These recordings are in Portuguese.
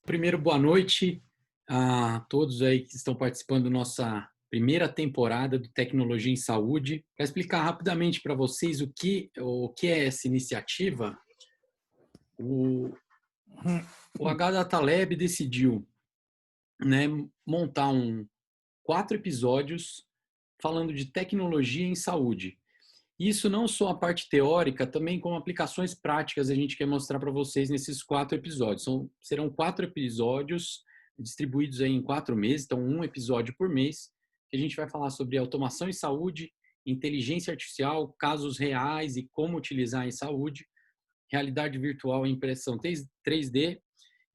Primeiro, boa noite a todos aí que estão participando da nossa primeira temporada do Tecnologia em Saúde. Para explicar rapidamente para vocês o que é essa iniciativa, o, o H-Data Lab decidiu, né, montar 4 episódios falando de tecnologia em saúde. Isso não só a parte teórica, também com aplicações práticas a gente quer mostrar para vocês nesses 4 episódios. Serão 4 episódios distribuídos aí em 4 meses, então um episódio por mês, que a gente vai falar sobre automação em saúde, inteligência artificial, casos reais e como utilizar em saúde, realidade virtual e impressão 3D,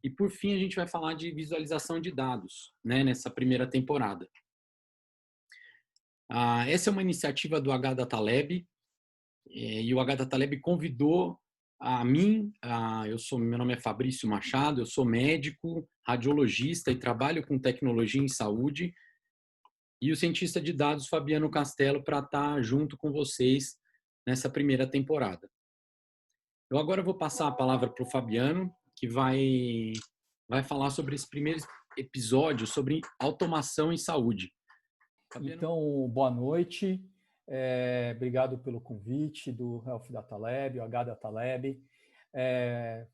e por fim a gente vai falar de visualização de dados, né, nessa primeira temporada. Essa é uma iniciativa do H-Data Lab, e o H-Data Lab convidou a mim, meu nome é Fabrício Machado, eu sou médico, radiologista e trabalho com tecnologia em saúde, e o cientista de dados Fabiano Castelo para estar junto com vocês nessa primeira temporada. Eu agora vou passar a palavra para o Fabiano, que vai falar sobre esse primeiro episódio sobre automação em saúde. Fabiano? Então, boa noite. Obrigado pelo convite do Health Data Lab, o H-Data Lab.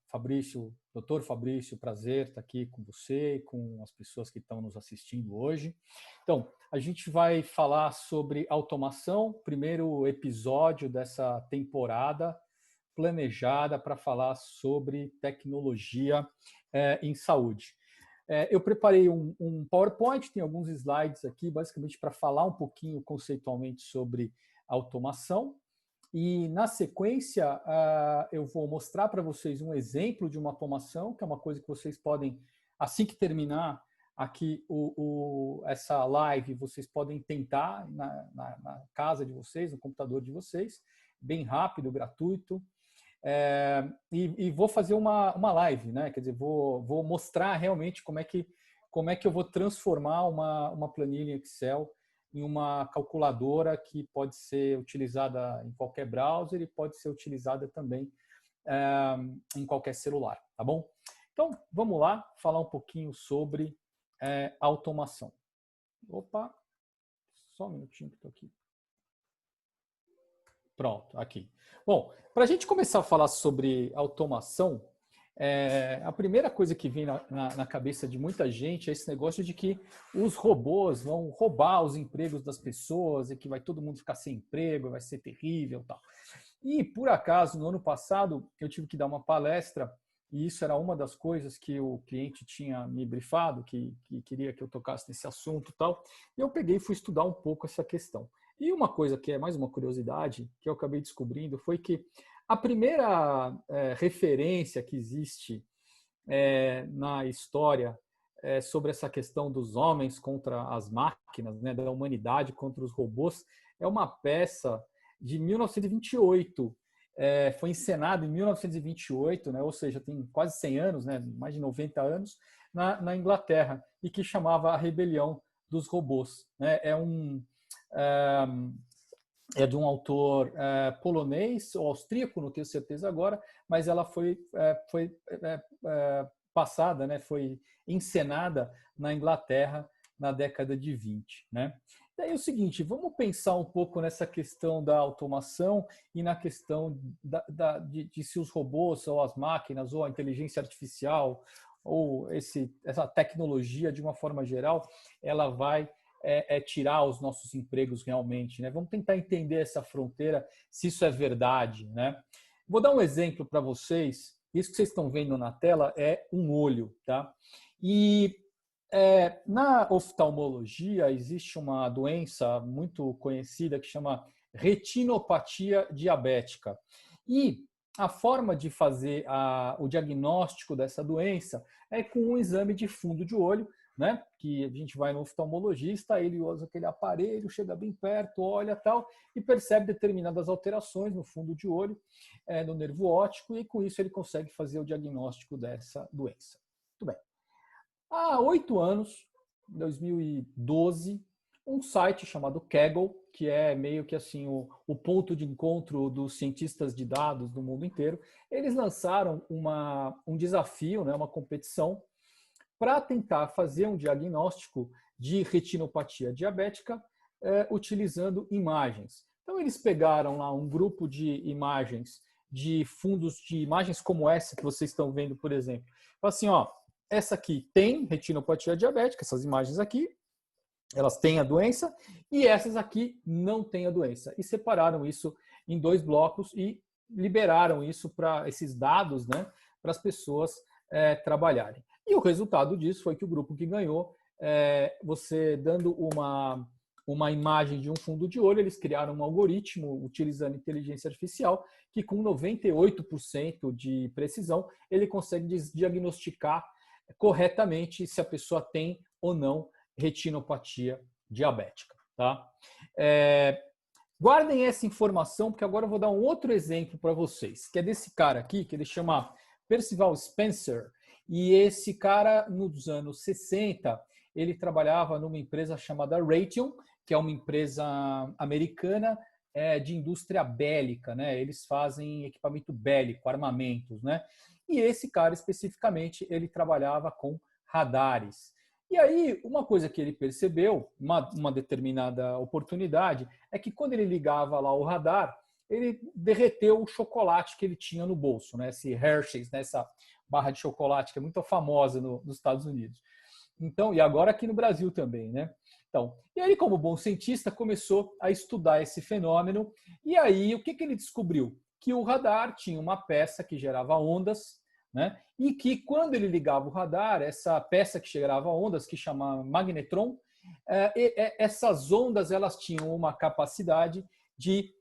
Fabrício, Dr. Fabrício, prazer estar aqui com você e com as pessoas que estão nos assistindo hoje. Então, a gente vai falar sobre automação, primeiro episódio dessa temporada planejada para falar sobre tecnologia em saúde. Eu preparei um PowerPoint, tem alguns slides aqui, basicamente para falar um pouquinho conceitualmente sobre automação. E, na sequência, eu vou mostrar para vocês um exemplo de uma automação, que é uma coisa que vocês podem, assim que terminar aqui essa live, vocês podem tentar na casa de vocês, no computador de vocês, bem rápido, gratuito. E vou fazer uma live, né? Quer dizer, vou mostrar realmente como é que eu vou transformar uma planilha Excel em uma calculadora que pode ser utilizada em qualquer browser e pode ser utilizada também em qualquer celular, tá bom? Então, vamos lá falar um pouquinho sobre automação. Opa, só um minutinho que estou aqui. Pronto, aqui. Bom, para a gente começar a falar sobre automação, a primeira coisa que vem na cabeça de muita gente é esse negócio de que os robôs vão roubar os empregos das pessoas e que vai todo mundo ficar sem emprego, vai ser terrível e tal. E, por acaso, no ano passado, eu tive que dar uma palestra e isso era uma das coisas que o cliente tinha me brifado, que queria que eu tocasse nesse assunto e tal. E eu peguei e fui estudar um pouco essa questão. E uma coisa que é mais uma curiosidade, que eu acabei descobrindo, foi que a primeira referência que existe na história sobre essa questão dos homens contra as máquinas, né, da humanidade contra os robôs, é uma peça de 1928. Foi encenada em 1928, né, ou seja, tem quase 100 anos, né, mais de 90 anos, na Inglaterra, e que chamava A Rebelião dos Robôs. Né? É de um autor polonês ou austríaco, não tenho certeza agora, mas ela foi passada, né, foi encenada na Inglaterra na década de 20. Né? Daí é o seguinte, vamos pensar um pouco nessa questão da automação e na questão de se os robôs ou as máquinas ou a inteligência artificial ou essa tecnologia, de uma forma geral, ela vai tirar os nossos empregos realmente, né? Vamos tentar entender essa fronteira, se isso é verdade, né? Vou dar um exemplo para vocês. Isso que vocês estão vendo na tela é um olho, tá? E na oftalmologia existe uma doença muito conhecida que chama retinopatia diabética. E a forma de fazer o diagnóstico dessa doença é com um exame de fundo de olho, né? Que a gente vai no oftalmologista, ele usa aquele aparelho, chega bem perto, olha tal, e percebe determinadas alterações no fundo de olho, no nervo óptico, e com isso ele consegue fazer o diagnóstico dessa doença. Muito bem. Há 8 anos, em 2012, um site chamado Kaggle, que é meio que assim o ponto de encontro dos cientistas de dados do mundo inteiro, eles lançaram um desafio, né, uma competição, para tentar fazer um diagnóstico de retinopatia diabética utilizando imagens. Então, eles pegaram lá um grupo de imagens, de fundos de imagens como essa que vocês estão vendo, por exemplo. Assim, ó, essa aqui tem retinopatia diabética, essas imagens aqui, elas têm a doença, e essas aqui não têm a doença. E separaram isso em 2 blocos e liberaram isso para esses dados, né, para as pessoas trabalharem. E o resultado disso foi que o grupo que ganhou, você dando uma imagem de um fundo de olho, eles criaram um algoritmo utilizando inteligência artificial que com 98% de precisão ele consegue diagnosticar corretamente se a pessoa tem ou não retinopatia diabética. Tá? Guardem essa informação, porque agora eu vou dar um outro exemplo para vocês, que é desse cara aqui, que ele chama Percival Spencer, e esse cara, nos anos 60, ele trabalhava numa empresa chamada Raytheon, que é uma empresa americana de indústria bélica, né? Eles fazem equipamento bélico, armamentos, né? E esse cara, especificamente, ele trabalhava com radares. E aí, uma coisa que ele percebeu, uma determinada oportunidade, é que quando ele ligava lá o radar, ele derreteu o chocolate que ele tinha no bolso, né? Esse Hershey's, né? Essa barra de chocolate que é muito famosa nos Estados Unidos. Então, e agora aqui no Brasil também, né? Então, e aí, como bom cientista, começou a estudar esse fenômeno. E aí, o que ele descobriu? Que o radar tinha uma peça que gerava ondas, né? E que quando ele ligava o radar, essa peça que gerava ondas, que chama magnetron, essas ondas elas tinham uma capacidade de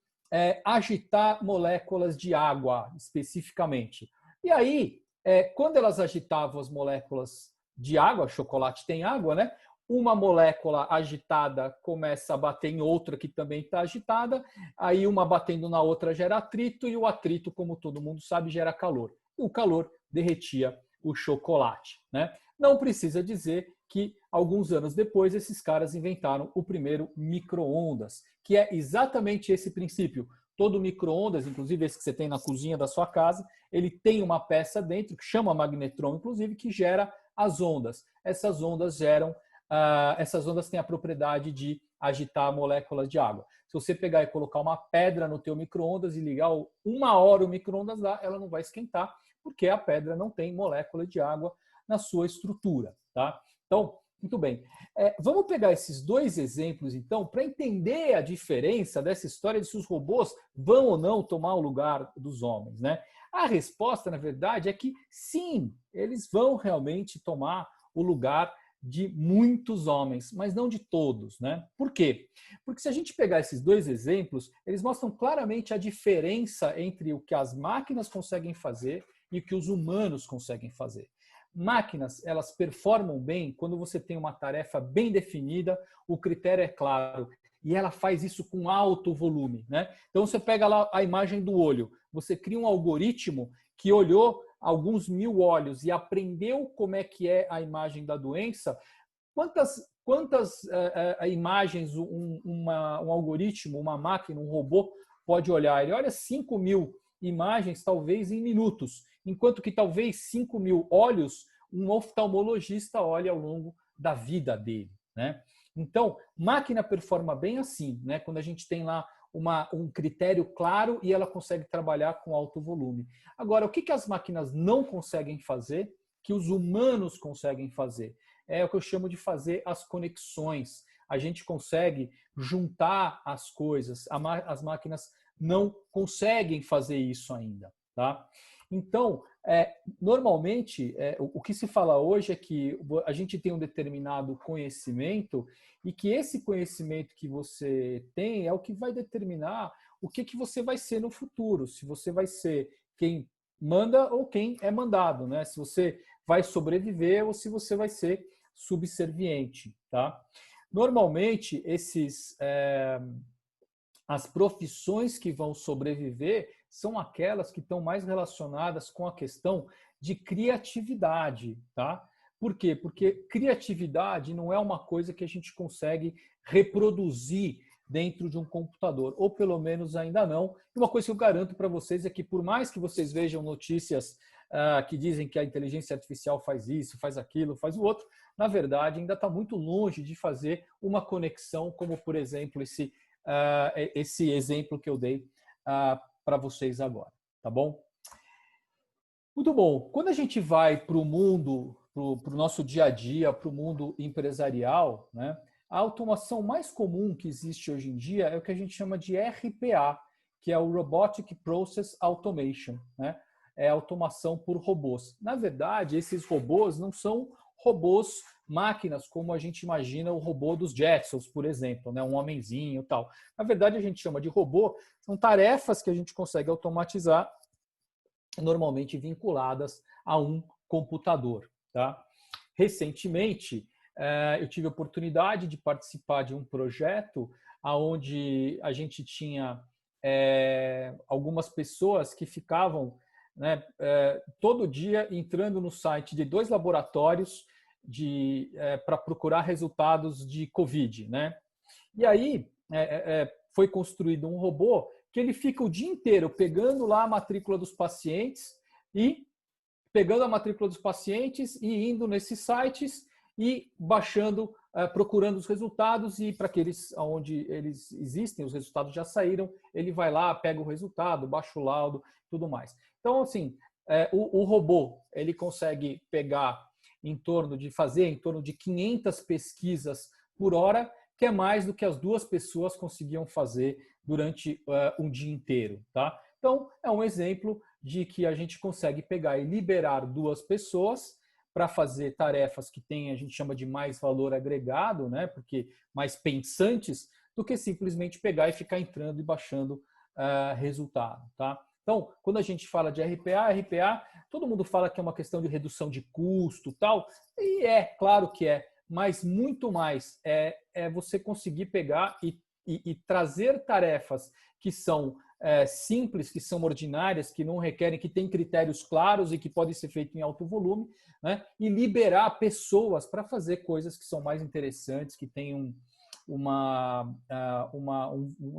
agitar moléculas de água, especificamente. E aí, quando elas agitavam as moléculas de água, chocolate tem água, né? Uma molécula agitada começa a bater em outra que também está agitada, aí uma batendo na outra gera atrito, e o atrito, como todo mundo sabe, gera calor. E o calor derretia o chocolate, né? Não precisa dizer que, alguns anos depois, esses caras inventaram o primeiro micro-ondas, que é exatamente esse princípio. Todo micro-ondas, inclusive esse que você tem na cozinha da sua casa, ele tem uma peça dentro, que chama magnetron, inclusive, que gera as ondas. Essas ondas têm a propriedade de agitar moléculas de água. Se você pegar e colocar uma pedra no teu micro-ondas e ligar 1 hora o micro-ondas lá, ela não vai esquentar, porque a pedra não tem molécula de água na sua estrutura. Tá? Então, muito bem. Vamos pegar esses 2 exemplos, então, para entender a diferença dessa história de se os robôs vão ou não tomar o lugar dos homens, né? A resposta, na verdade, é que sim, eles vão realmente tomar o lugar de muitos homens, mas não de todos, né? Por quê? Porque se a gente pegar esses 2 exemplos, eles mostram claramente a diferença entre o que as máquinas conseguem fazer e o que os humanos conseguem fazer. Máquinas, elas performam bem quando você tem uma tarefa bem definida, o critério é claro, e ela faz isso com alto volume, né? Então você pega lá a imagem do olho, você cria um algoritmo que olhou alguns 1000 olhos e aprendeu como é que é a imagem da doença. Quantas imagens um algoritmo, uma máquina, um robô pode olhar? Ele olha 5.000 imagens, talvez em minutos, enquanto que talvez 5.000 olhos um oftalmologista olha ao longo da vida dele, né? Então, máquina performa bem assim, né? Quando a gente tem lá um critério claro e ela consegue trabalhar com alto volume. Agora, o que as máquinas não conseguem fazer, que os humanos conseguem fazer? É o que eu chamo de fazer as conexões. A gente consegue juntar as coisas. As máquinas não conseguem fazer isso ainda, tá? Então, normalmente, o que se fala hoje é que a gente tem um determinado conhecimento e que esse conhecimento que você tem é o que vai determinar o que você vai ser no futuro, se você vai ser quem manda ou quem é mandado, né? Se você vai sobreviver ou se você vai ser subserviente, tá? Normalmente, as profissões que vão sobreviver são aquelas que estão mais relacionadas com a questão de criatividade, tá? Por quê? Porque criatividade não é uma coisa que a gente consegue reproduzir dentro de um computador, ou pelo menos ainda não. E uma coisa que eu garanto para vocês é que, por mais que vocês vejam notícias que dizem que a inteligência artificial faz isso, faz aquilo, faz o outro, na verdade ainda está muito longe de fazer uma conexão, como por exemplo esse exemplo que eu dei para vocês agora, tá bom? Muito bom. Quando a gente vai para o mundo, para o nosso dia a dia, para o mundo empresarial, né, a automação mais comum que existe hoje em dia é o que a gente chama de RPA, que é o Robotic Process Automation, né? É automação por robôs. Na verdade, esses robôs não são robôs máquinas, como a gente imagina o robô dos Jetsons, por exemplo, né? Um homenzinho e tal. Na verdade, a gente chama de robô, são tarefas que a gente consegue automatizar, normalmente vinculadas a um computador. Tá? Recentemente, eu tive a oportunidade de participar de um projeto onde a gente tinha algumas pessoas que ficavam, né, todo dia entrando no site de 2 laboratórios para procurar resultados de Covid. Né? E aí foi construído um robô que ele fica o dia inteiro pegando lá a matrícula dos pacientes e pegando a matrícula dos pacientes e indo nesses sites e baixando, procurando os resultados, e para aqueles onde eles existem, os resultados já saíram, ele vai lá, pega o resultado, baixa o laudo, tudo mais. Então, assim, o robô, ele consegue fazer em torno de 500 pesquisas por hora, que é mais do que as 2 pessoas conseguiam fazer durante um dia inteiro. Tá? Então, é um exemplo de que a gente consegue pegar e liberar 2 pessoas para fazer tarefas que têm, a gente chama de mais valor agregado, né? Porque mais pensantes, do que simplesmente pegar e ficar entrando e baixando resultado. Tá? Então, quando a gente fala de RPA, todo mundo fala que é uma questão de redução de custo, tal, e claro que mas muito mais é você conseguir pegar e trazer tarefas que são simples, que são ordinárias, que não requerem, que têm critérios claros e que podem ser feitos em alto volume, né? E liberar pessoas para fazer coisas que são mais interessantes, que têm a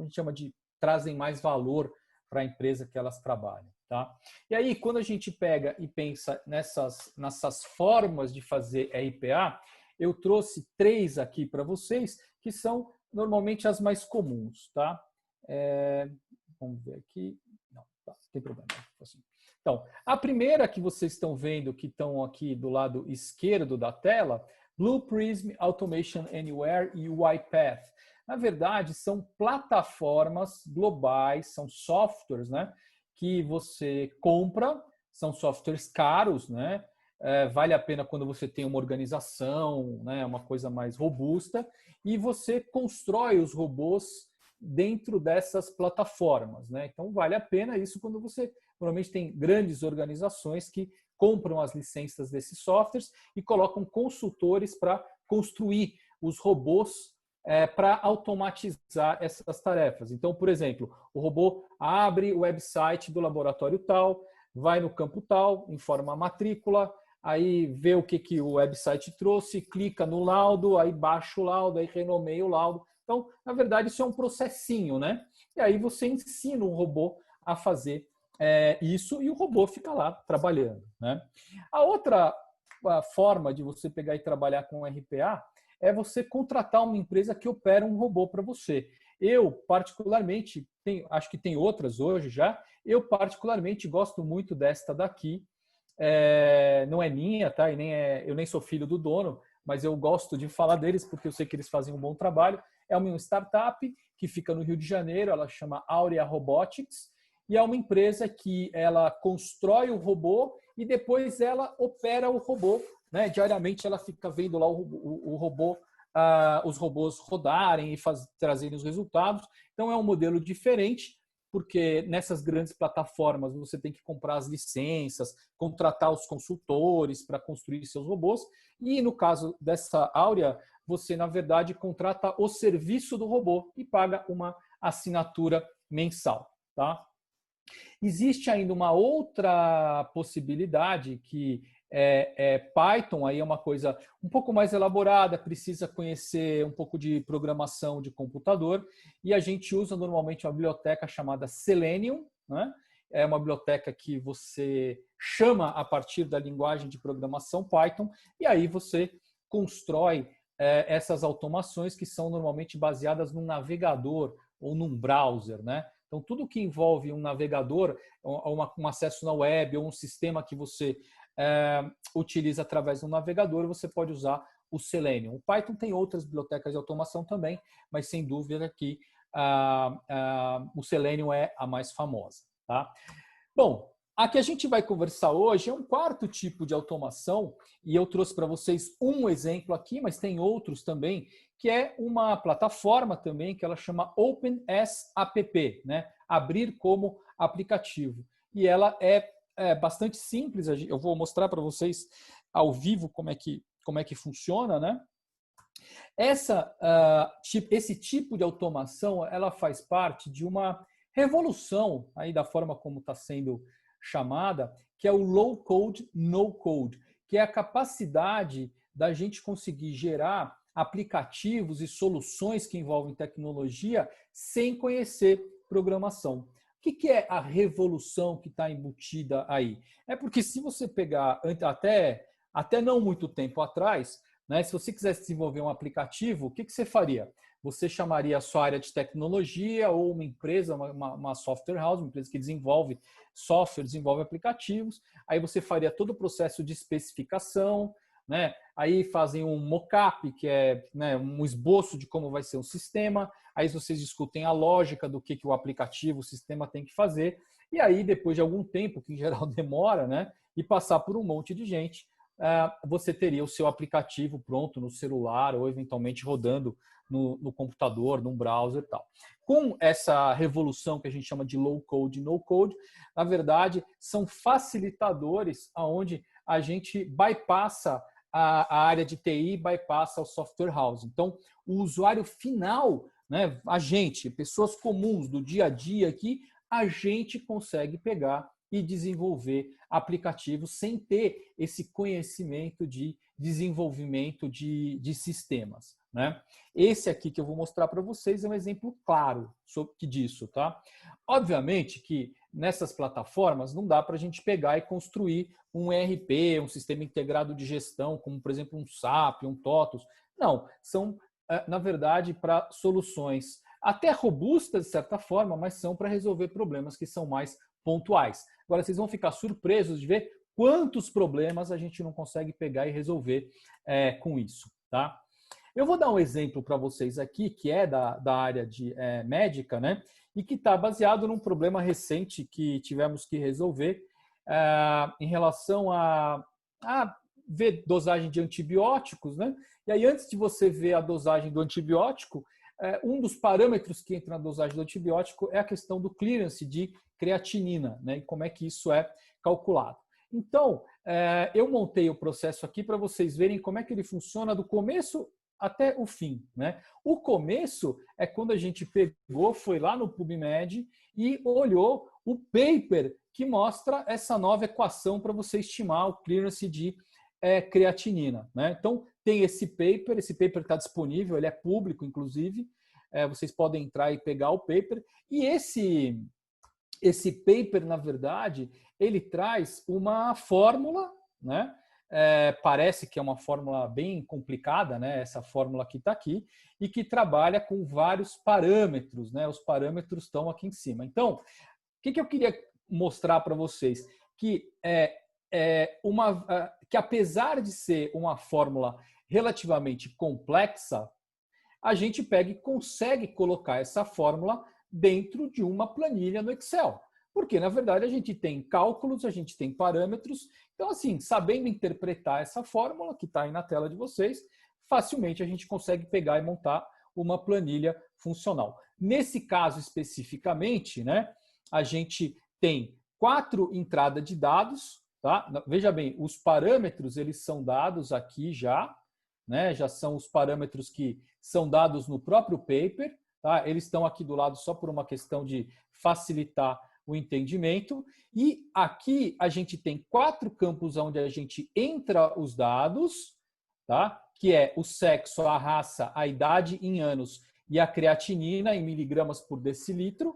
gente chama de trazem mais valor para a empresa que elas trabalham. Tá? E aí, quando a gente pega e pensa nessas formas de fazer RPA, eu trouxe 3 aqui para vocês, que são normalmente as mais comuns. Tá? Vamos ver aqui. Não, tá, não tem problema. Assim. Então, a primeira que vocês estão vendo, que estão aqui do lado esquerdo da tela, Blue Prism Automation Anywhere e UiPath. Na verdade, são plataformas globais, são softwares, né, que você compra, são softwares caros, né? Vale a pena quando você tem uma organização, né, uma coisa mais robusta, e você constrói os robôs dentro dessas plataformas. Né? Então, vale a pena isso quando você normalmente tem grandes organizações que compram as licenças desses softwares e colocam consultores para construir os robôs para automatizar essas tarefas. Então, por exemplo, o robô abre o website do laboratório tal, vai no campo tal, informa a matrícula, aí vê o que o website trouxe, clica no laudo, aí baixa o laudo, aí renomeia o laudo. Então, na verdade, isso é um processinho, né? E aí você ensina um robô a fazer isso e o robô fica lá trabalhando, né? A outra forma de você pegar e trabalhar com RPA é você contratar uma empresa que opera um robô para você. Eu, particularmente, acho que tem outras hoje já, eu particularmente gosto muito desta daqui. Não é minha, tá? E eu nem sou filho do dono, mas eu gosto de falar deles porque eu sei que eles fazem um bom trabalho. É uma startup que fica no Rio de Janeiro, ela chama Aurea Robotics, e é uma empresa que ela constrói o robô e depois ela opera o robô. Né? Diariamente ela fica vendo lá o robô, os robôs rodarem e trazerem os resultados. Então é um modelo diferente, porque nessas grandes plataformas você tem que comprar as licenças, contratar os consultores para construir seus robôs. E no caso dessa Aurea, você, na verdade, contrata o serviço do robô e paga uma assinatura mensal. Tá? Existe ainda uma outra possibilidade que Python aí é uma coisa um pouco mais elaborada, precisa conhecer um pouco de programação de computador, e a gente usa normalmente uma biblioteca chamada Selenium, né? É uma biblioteca que você chama a partir da linguagem de programação Python, e aí você constrói essas automações que são normalmente baseadas num navegador ou num browser, né? Então, tudo que envolve um navegador, um acesso na web ou um sistema que você utiliza através do navegador, você pode usar o Selenium. O Python tem outras bibliotecas de automação também, mas sem dúvida que o Selenium é a mais famosa. Tá? Bom, a que a gente vai conversar hoje é um quarto tipo de automação, e eu trouxe para vocês um exemplo aqui, mas tem outros também, que é uma plataforma também que ela chama OpenSApp, né? Abrir como aplicativo. E ela é bastante simples, eu vou mostrar para vocês ao vivo como é que funciona, né? Esse tipo de automação, ela faz parte de uma revolução aí da forma como está sendo chamada, que é o low code, no code, que é a capacidade da gente conseguir gerar aplicativos e soluções que envolvem tecnologia sem conhecer programação. O que é a revolução que está embutida aí? É porque se você pegar até não muito tempo atrás, né, se você quisesse desenvolver um aplicativo, o que você faria? Você chamaria a sua área de tecnologia ou uma empresa, uma software house, uma empresa que desenvolve software, desenvolve aplicativos. Aí você faria todo o processo de especificação, né? Aí fazem um mock-up, que é, né, um esboço de como vai ser o sistema. Aí vocês discutem a lógica do que o aplicativo, o sistema tem que fazer. E aí, depois de algum tempo, que em geral demora, né, e passar por um monte de gente, você teria o seu aplicativo pronto no celular ou eventualmente rodando no computador, num browser e tal. Com essa revolução que a gente chama de low code e no code, na verdade, são facilitadores onde a gente bypassa a área de TI, bypassa o software house. Então, o usuário final, né, a gente, pessoas comuns do dia a dia aqui, a gente consegue pegar e desenvolver aplicativos sem ter esse conhecimento de desenvolvimento de sistemas, né? Esse aqui que eu vou mostrar para vocês é um exemplo claro disso, tá? Obviamente que nessas plataformas não dá para a gente pegar e construir um ERP, um sistema integrado de gestão, como por exemplo um SAP, um TOTOS. Não, são na verdade para soluções até robustas de certa forma, mas são para resolver problemas que são mais pontuais. Agora, vocês vão ficar surpresos de ver quantos problemas a gente não consegue pegar e resolver com isso. Tá? Eu vou dar um exemplo para vocês aqui, que é da área de médica, né? E que está baseado num problema recente que tivemos que resolver em relação a ver dosagem de antibióticos, né? E aí, antes de você ver a dosagem do antibiótico, um dos parâmetros que entra na dosagem do antibiótico é a questão do clearance de creatinina, né? E como é que isso é calculado. Então, eu montei o processo aqui para vocês verem como é que ele funciona do começo até o fim, né? O começo é quando a gente pegou, foi lá no PubMed e olhou o paper que mostra essa nova equação para você estimar o clearance de creatinina, né? Então, tem esse paper está disponível, ele é público, inclusive, vocês podem entrar e pegar o paper, e esse paper, na verdade, ele traz uma fórmula, né? Parece que é uma fórmula bem complicada, né? Essa fórmula que está aqui, e que trabalha com vários parâmetros, né? Os parâmetros estão aqui em cima. Então, o que eu queria mostrar para vocês? Que que apesar de ser uma fórmula relativamente complexa, a gente pega e consegue colocar essa fórmula dentro de uma planilha no Excel. Porque, na verdade, a gente tem cálculos, a gente tem parâmetros. Então, assim, sabendo interpretar essa fórmula, que está aí na tela de vocês, facilmente a gente consegue pegar e montar uma planilha funcional. Nesse caso especificamente, né, a gente tem 4 entradas de dados. Tá? Veja bem, os parâmetros eles são dados aqui já, né? Já são os parâmetros que são dados no próprio paper. Tá? Eles estão aqui do lado só por uma questão de facilitar o entendimento. E aqui a gente tem 4 campos onde a gente entra os dados, tá? Que é o sexo, a raça, a idade em anos e a creatinina em miligramas por decilitro.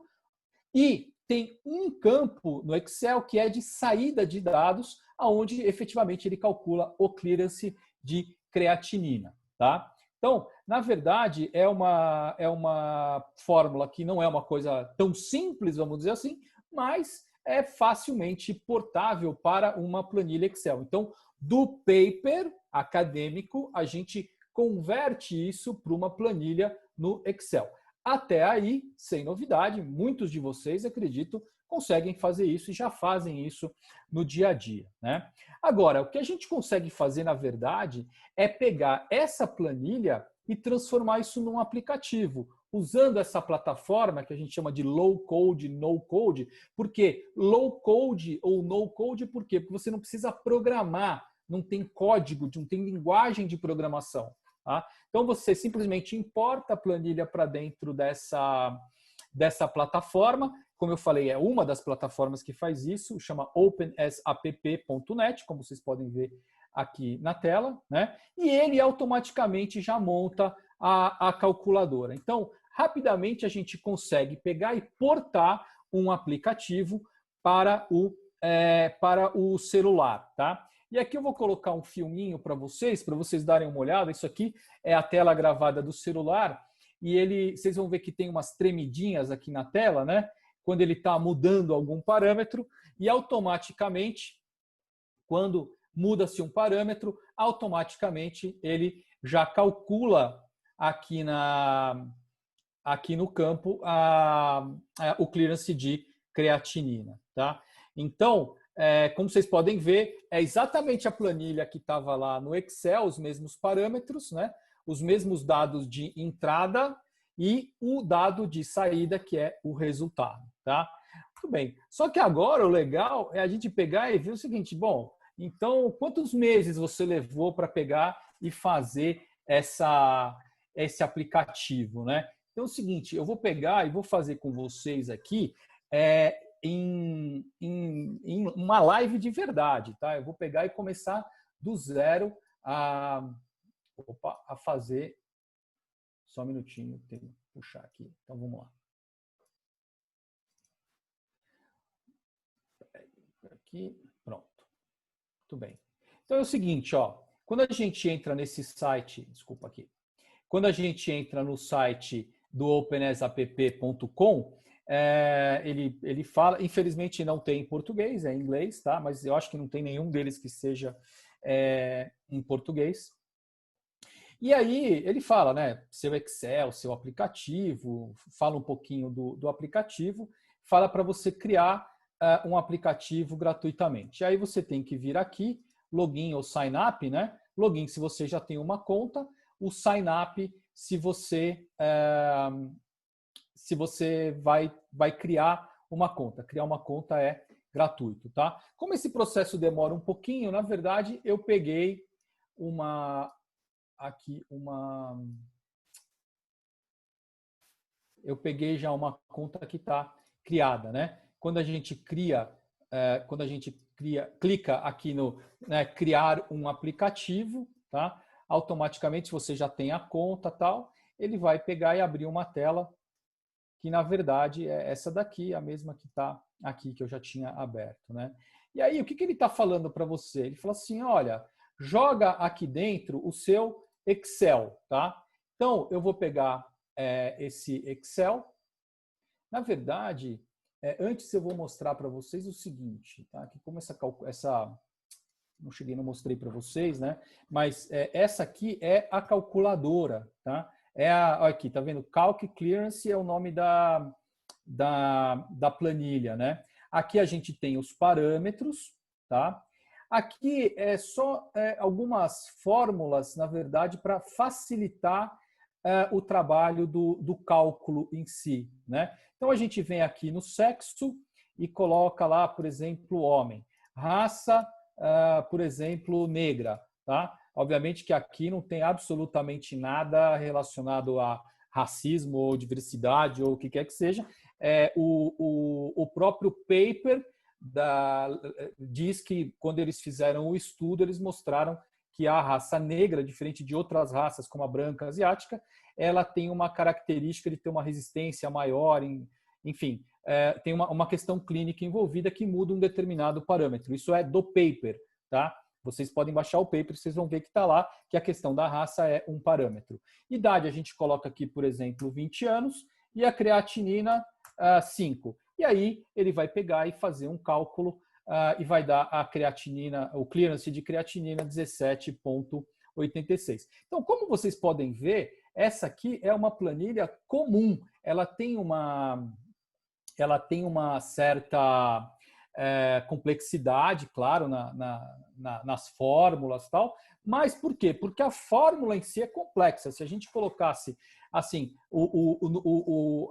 E tem um campo no Excel que é de saída de dados, onde efetivamente ele calcula o clearance de creatinina, tá? Então, na verdade, é uma fórmula que não é uma coisa tão simples, vamos dizer assim, mas é facilmente portável para uma planilha Excel. Então, do paper acadêmico, a gente converte isso para uma planilha no Excel. Até aí, sem novidade, muitos de vocês, acredito, conseguem fazer isso e já fazem isso no dia a dia, né? Agora, o que a gente consegue fazer, na verdade, é pegar essa planilha e transformar isso num aplicativo, usando essa plataforma que a gente chama de low code, no code. Por quê? Low code ou no code, por quê? Porque você não precisa programar, não tem código, não tem linguagem de programação. Tá? Então, você simplesmente importa a planilha para dentro dessa plataforma. Como eu falei, é uma das plataformas que faz isso, chama opensapp.net, como vocês podem ver aqui na tela, né? E ele automaticamente já monta a calculadora. Então, rapidamente a gente consegue pegar e portar um aplicativo para o celular, tá? E aqui eu vou colocar um filminho para vocês darem uma olhada. Isso aqui é a tela gravada do celular e vocês vão ver que tem umas tremidinhas aqui na tela, né? Quando ele está mudando algum parâmetro e automaticamente, quando muda-se um parâmetro, automaticamente ele já calcula aqui no campo o clearance de creatinina, tá? Então, como vocês podem ver, é exatamente a planilha que estava lá no Excel, os mesmos parâmetros, né? Os mesmos dados de entrada e o dado de saída, que é o resultado, tá? Muito bem. Só que agora o legal é a gente pegar e ver o seguinte, bom, então quantos meses você levou para pegar e fazer esse aplicativo, né? Então é o seguinte, eu vou pegar e vou fazer com vocês aqui em uma live de verdade, tá? Eu vou pegar e começar do zero a fazer. Só um minutinho, tenho que puxar aqui. Então vamos lá. Aqui, pronto. Muito bem. Então é o seguinte, ó. Quando a gente entra nesse site, desculpa aqui. Quando a gente entra no site do opensapp.com, ele fala, infelizmente não tem em português, é em inglês, tá? Mas eu acho que não tem nenhum deles que seja em português. E aí ele fala, né? Seu Excel, seu aplicativo, fala um pouquinho do aplicativo, fala para você criar um aplicativo gratuitamente. E aí você tem que vir aqui, login ou sign up, né? Login se você já tem uma conta, o sign up se você vai criar uma conta. Criar uma conta é gratuito, tá? Como esse processo demora um pouquinho, na verdade, eu peguei já uma conta que está criada, né? Quando a gente clica aqui no criar um aplicativo, tá? Automaticamente, se você já tem a conta tal, ele vai pegar e abrir uma tela que, na verdade, é essa daqui, a mesma que está aqui, que eu já tinha aberto, né? E aí, o que ele está falando para você? Ele fala assim, olha, joga aqui dentro o seu Excel, tá? Então, eu vou pegar esse Excel. Na verdade, antes eu vou mostrar para vocês o seguinte, tá? Que como não cheguei, não mostrei para vocês, né? Mas essa aqui é a calculadora, tá? Olha aqui, tá vendo? Calc Clearance é o nome da planilha, né? Aqui a gente tem os parâmetros, tá? Aqui é só algumas fórmulas, na verdade, para facilitar o trabalho do cálculo em si, né? Então a gente vem aqui no sexo e coloca lá, por exemplo, homem. Raça, por exemplo, negra, tá? Obviamente que aqui não tem absolutamente nada relacionado a racismo ou diversidade ou o que quer que seja. o próprio paper diz que, quando eles fizeram o estudo, eles mostraram que a raça negra, diferente de outras raças, como a branca asiática, ela tem uma característica de ter uma resistência maior, enfim, tem uma questão clínica envolvida que muda um determinado parâmetro. Isso é do paper, tá? Vocês podem baixar o paper, vocês vão ver que está lá, que a questão da raça é um parâmetro. Idade, a gente coloca aqui, por exemplo, 20 anos, e a creatinina, 5. E aí ele vai pegar e fazer um cálculo e vai dar a creatinina, o clearance de creatinina 17,86. Então, como vocês podem ver, essa aqui é uma planilha comum. Ela tem uma certa complexidade, claro, nas fórmulas e tal. Mas por quê? Porque a fórmula em si é complexa. Se a gente colocasse assim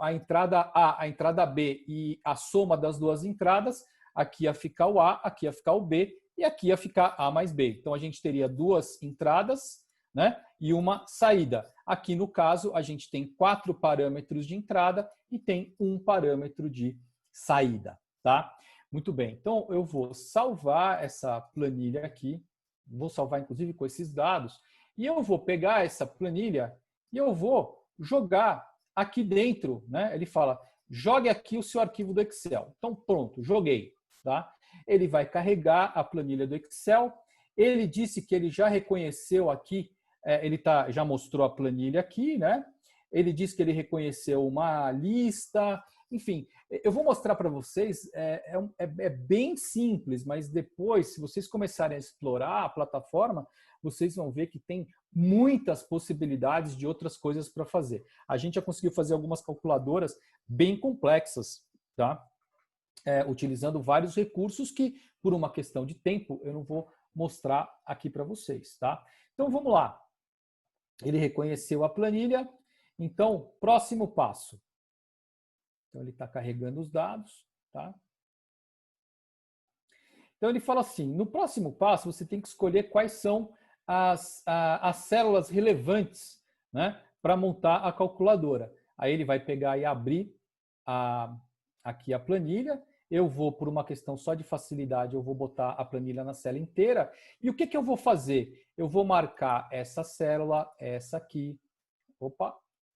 a entrada A, a entrada B e a soma das duas entradas, aqui ia ficar o A, aqui ia ficar o B e aqui ia ficar A mais B. Então a gente teria duas entradas, né, e uma saída. Aqui no caso a gente tem 4 parâmetros de entrada e tem um parâmetro de saída, tá? Muito bem. Então eu vou salvar essa planilha aqui, vou salvar inclusive com esses dados, e eu vou pegar essa planilha e eu vou jogar aqui dentro, né? Ele fala, jogue aqui o seu arquivo do Excel. Então, pronto, joguei, tá? Ele vai carregar a planilha do Excel. Ele disse que ele já reconheceu aqui, já mostrou a planilha aqui, né? Ele disse que ele reconheceu uma lista, enfim, eu vou mostrar para vocês, é bem simples, mas depois, se vocês começarem a explorar a plataforma, vocês vão ver que tem muitas possibilidades de outras coisas para fazer. A gente já conseguiu fazer algumas calculadoras bem complexas, tá? Utilizando vários recursos que, por uma questão de tempo, eu não vou mostrar aqui para vocês, tá? Então, vamos lá. Ele reconheceu a planilha. Então, próximo passo. Então, ele está carregando os dados, tá? Então, ele fala assim, no próximo passo, você tem que escolher quais são as células relevantes, né, para montar a calculadora. Aí ele vai pegar e abrir aqui a planilha. Eu vou, por uma questão só de facilidade, eu vou botar a planilha na célula inteira. E o que eu vou fazer? Eu vou marcar essa célula, essa aqui,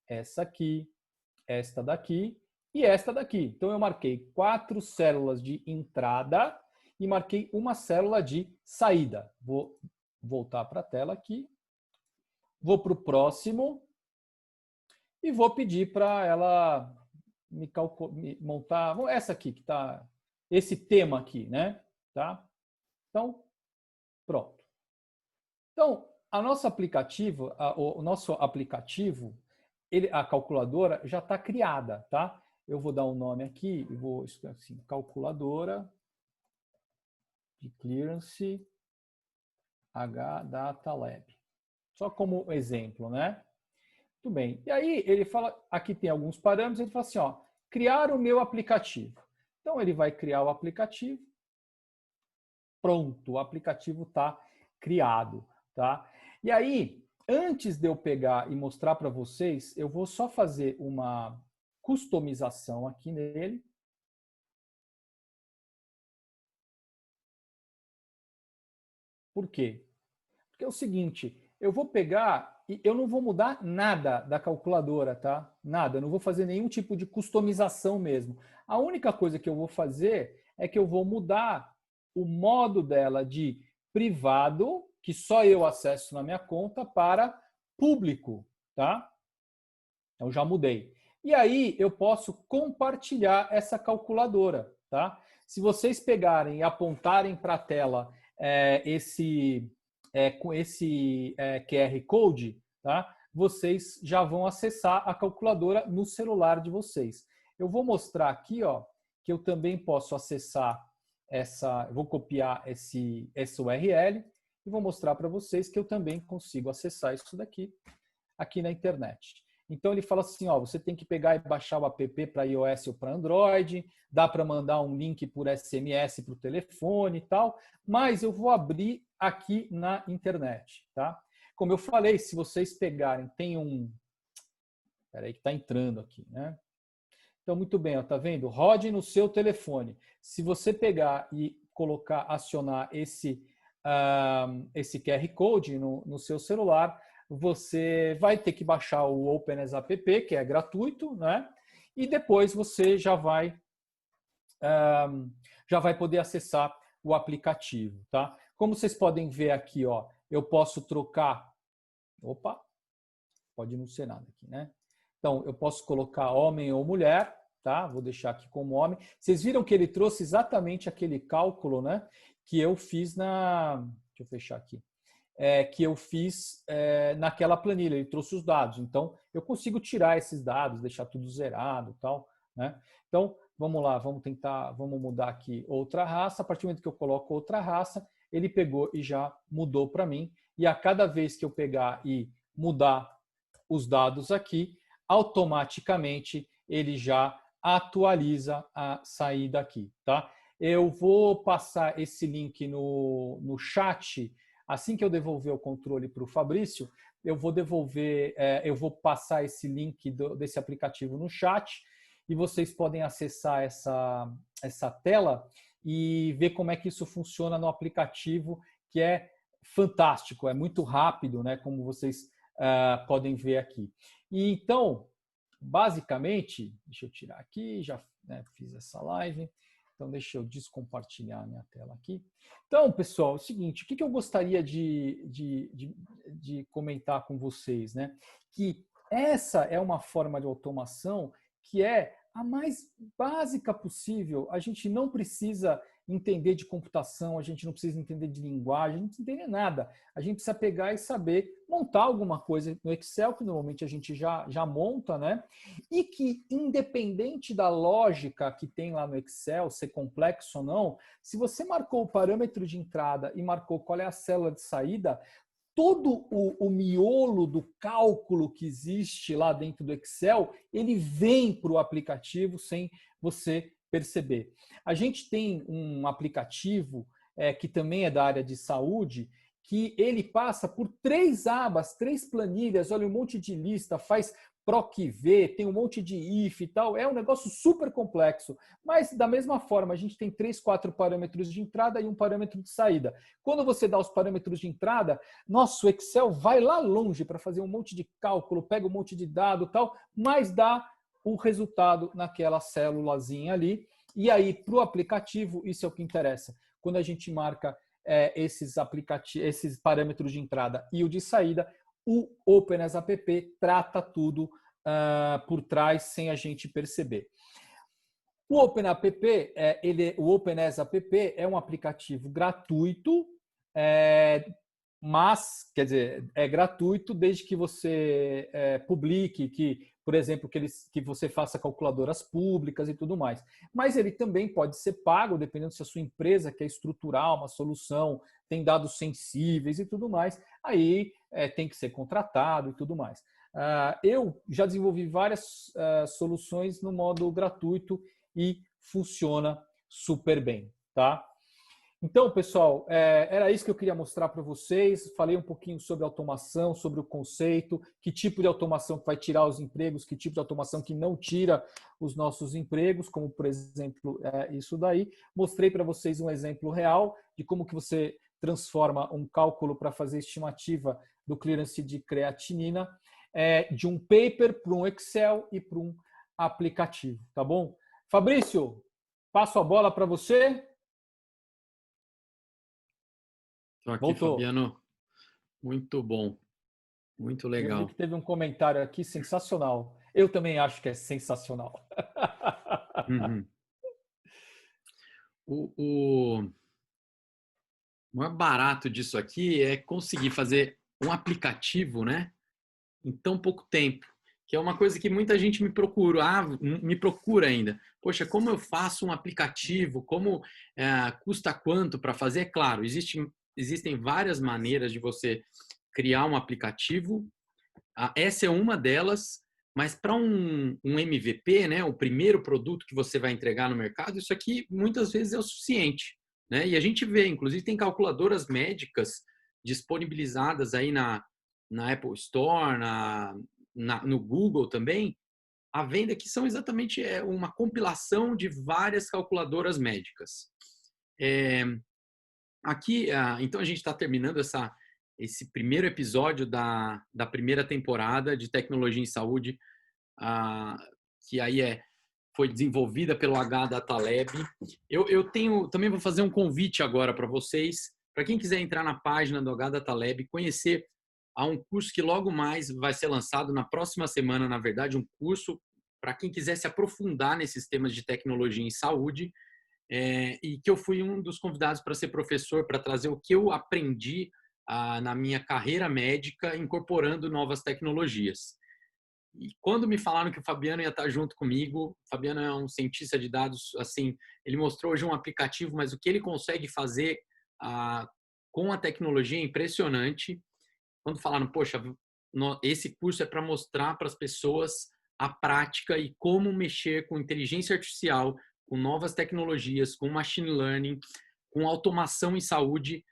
essa aqui, esta daqui e esta daqui. Então, eu marquei 4 células de entrada e marquei uma célula de saída. Vou voltar para a tela aqui. Vou para o próximo e vou pedir para ela me montar essa aqui, que está esse tema aqui, né? Tá? Então, pronto. Então, o nosso aplicativo, a calculadora já está criada, tá? Eu vou dar um nome aqui e vou escrever assim, calculadora de clearance HDataLab. Só como exemplo, né? Muito bem. E aí ele fala, aqui tem alguns parâmetros, ele fala assim, ó, criar o meu aplicativo. Então ele vai criar o aplicativo. Pronto, o aplicativo está criado, tá? E aí, antes de eu pegar e mostrar para vocês, eu vou só fazer uma customização aqui nele. Por quê? Porque é o seguinte, eu vou pegar e eu não vou mudar nada da calculadora, tá? Nada, eu não vou fazer nenhum tipo de customização mesmo. A única coisa que eu vou fazer é que eu vou mudar o modo dela de privado, que só eu acesso na minha conta, para público, tá? Então já mudei. E aí eu posso compartilhar essa calculadora, tá? Se vocês pegarem e apontarem para a tela com esse QR Code, tá? Vocês já vão acessar a calculadora no celular de vocês. Eu vou mostrar aqui, ó, que eu também posso acessar eu vou copiar essa URL e vou mostrar para vocês que eu também consigo acessar isso daqui aqui na internet. Então ele fala assim, ó, você tem que pegar e baixar o app para iOS ou para Android, dá para mandar um link por SMS para o telefone e tal, mas eu vou abrir aqui na internet, tá? Como eu falei, se vocês pegarem, tem um... Espera aí que está entrando aqui, né? Então, muito bem, ó, tá vendo? Rode no seu telefone. Se você pegar e colocar, acionar esse QR Code no seu celular, você vai ter que baixar o OpenAS App, que é gratuito, né? E depois você já vai poder acessar o aplicativo, tá? Como vocês podem ver aqui, ó, eu posso trocar. Opa, pode não ser nada aqui, né? Então, eu posso colocar homem ou mulher, tá? Vou deixar aqui como homem. Vocês viram que ele trouxe exatamente aquele cálculo, né? Que eu fiz na. Deixa eu fechar aqui. Que eu fiz naquela planilha. Ele trouxe os dados. Então, eu consigo tirar esses dados, deixar tudo zerado e tal, né? Então, vamos lá, vamos mudar aqui outra raça. A partir do momento que eu coloco outra raça, ele pegou e já mudou para mim. E a cada vez que eu pegar e mudar os dados aqui, automaticamente ele já atualiza a saída aqui, tá? Eu vou passar esse link no chat. Assim que eu devolver o controle para o Fabrício, eu vou passar esse link desse aplicativo no chat e vocês podem acessar essa tela e ver como é que isso funciona no aplicativo, que é fantástico, é muito rápido, né? Como vocês podem ver aqui. E então, basicamente, deixa eu tirar aqui, já fiz essa live. Então, deixa eu descompartilhar a minha tela aqui. Então, pessoal, é o seguinte, o que eu gostaria de comentar com vocês, né? Que essa é uma forma de automação que é a mais básica possível. A gente não precisa entender de computação, a gente não precisa entender de linguagem, a gente não precisa entender nada. A gente precisa pegar e saber montar alguma coisa no Excel, que normalmente a gente já monta, né? E que, independente da lógica que tem lá no Excel, ser complexo ou não, se você marcou o parâmetro de entrada e marcou qual é a célula de saída, todo o miolo do cálculo que existe lá dentro do Excel, ele vem para o aplicativo sem você perceber. A gente tem um aplicativo que também é da área de saúde, que ele passa por 3 abas, 3 planilhas, olha, um monte de lista, faz PROC-V, tem um monte de if e tal, é um negócio super complexo. Mas, da mesma forma, a gente tem 3, 4 parâmetros de entrada e um parâmetro de saída. Quando você dá os parâmetros de entrada, nosso Excel vai lá longe para fazer um monte de cálculo, pega um monte de dado e tal, mas dá o resultado naquela célulazinha ali. E aí, para o aplicativo, isso é o que interessa. Quando a gente marca esses parâmetros de entrada e o de saída, o OpenAS App trata tudo por trás sem a gente perceber. O OpenAS App é um aplicativo gratuito, mas, quer dizer, é gratuito desde que você publique, por exemplo, que você faça calculadoras públicas e tudo mais. Mas ele também pode ser pago, dependendo se a sua empresa quer estruturar uma solução, tem dados sensíveis e tudo mais, aí tem que ser contratado e tudo mais. Eu já desenvolvi várias soluções no modo gratuito e funciona super bem, tá? Então, pessoal, era isso que eu queria mostrar para vocês. Falei um pouquinho sobre automação, sobre o conceito, que tipo de automação que vai tirar os empregos, que tipo de automação que não tira os nossos empregos, como, por exemplo, isso daí. Mostrei para vocês um exemplo real de como que você transforma um cálculo para fazer estimativa do clearance de creatinina de um paper para um Excel e para um aplicativo, tá bom? Fabrício, passo a bola para você. Estou aqui, Voltou. Fabiano. Muito bom. Muito legal. Eu vi que teve um comentário aqui sensacional. Eu também acho que é sensacional. Uhum. O mais barato disso aqui é conseguir fazer um aplicativo, né, em tão pouco tempo, que é uma coisa que muita gente me procura ainda. Poxa, como eu faço um aplicativo? Como custa quanto para fazer? É claro, existem várias maneiras de você criar um aplicativo. Essa é uma delas, mas para um MVP, né, o primeiro produto que você vai entregar no mercado, isso aqui muitas vezes é o suficiente, né? E a gente vê, inclusive, tem calculadoras médicas disponibilizadas aí na Apple Store, no Google também, à venda, que são exatamente uma compilação de várias calculadoras médicas. Aqui, então a gente está terminando esse primeiro episódio da primeira temporada de Tecnologia em Saúde, que aí foi desenvolvida pelo HDataLab. Eu também vou fazer um convite agora para vocês, para quem quiser entrar na página do HDataLab, conhecer um curso que logo mais vai ser lançado na próxima semana, na verdade, um curso para quem quiser se aprofundar nesses temas de tecnologia em saúde, e que eu fui um dos convidados para ser professor, para trazer o que eu aprendi na minha carreira médica, incorporando novas tecnologias. E quando me falaram que o Fabiano ia estar junto comigo, o Fabiano é um cientista de dados, assim, ele mostrou hoje um aplicativo, mas o que ele consegue fazer com a tecnologia é impressionante. Quando falaram, poxa, esse curso é para mostrar para as pessoas a prática e como mexer com inteligência artificial, com novas tecnologias, com machine learning, com automação em saúde,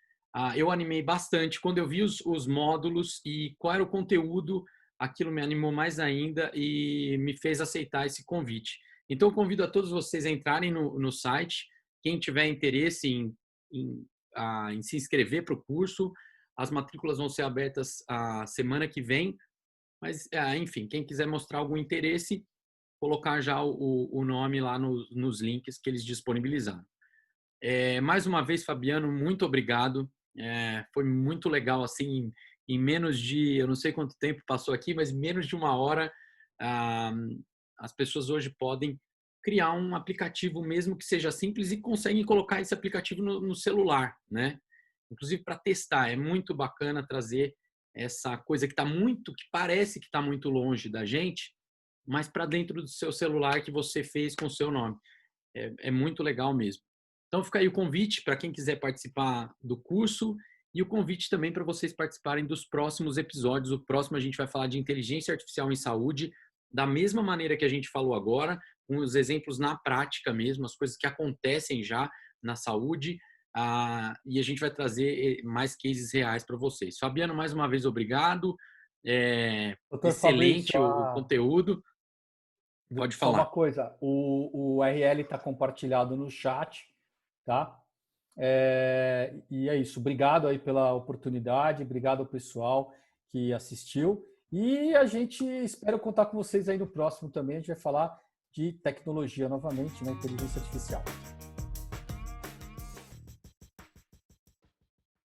eu animei bastante. Quando eu vi os módulos e qual era o conteúdo, aquilo me animou mais ainda e me fez aceitar esse convite. Então, eu convido a todos vocês a entrarem no site. Quem tiver interesse em se inscrever para o curso, as matrículas vão ser abertas a semana que vem. Mas, enfim, quem quiser mostrar algum interesse, colocar já o nome lá nos links que eles disponibilizaram. Mais uma vez, Fabiano, muito obrigado. Foi muito legal, assim, em menos de, eu não sei quanto tempo passou aqui, mas menos de uma hora, as pessoas hoje podem criar um aplicativo, mesmo que seja simples, e conseguem colocar esse aplicativo no celular, né? Inclusive para testar. É muito bacana trazer essa coisa que parece que está muito longe da gente, mas para dentro do seu celular que você fez com o seu nome. É muito legal mesmo. Então fica aí o convite para quem quiser participar do curso e o convite também para vocês participarem dos próximos episódios. O próximo a gente vai falar de inteligência artificial em saúde, da mesma maneira que a gente falou agora, com os exemplos na prática mesmo, as coisas que acontecem já na saúde, e a gente vai trazer mais cases reais para vocês. Fabiano, mais uma vez, obrigado. Doutor Excelente Fabrício, o conteúdo. Pode só uma falar. coisa, o URL está compartilhado no chat, tá? E é isso. Obrigado aí pela oportunidade, obrigado ao pessoal que assistiu. E a gente espera contar com vocês aí no próximo também. A gente vai falar de tecnologia novamente, né? Inteligência artificial.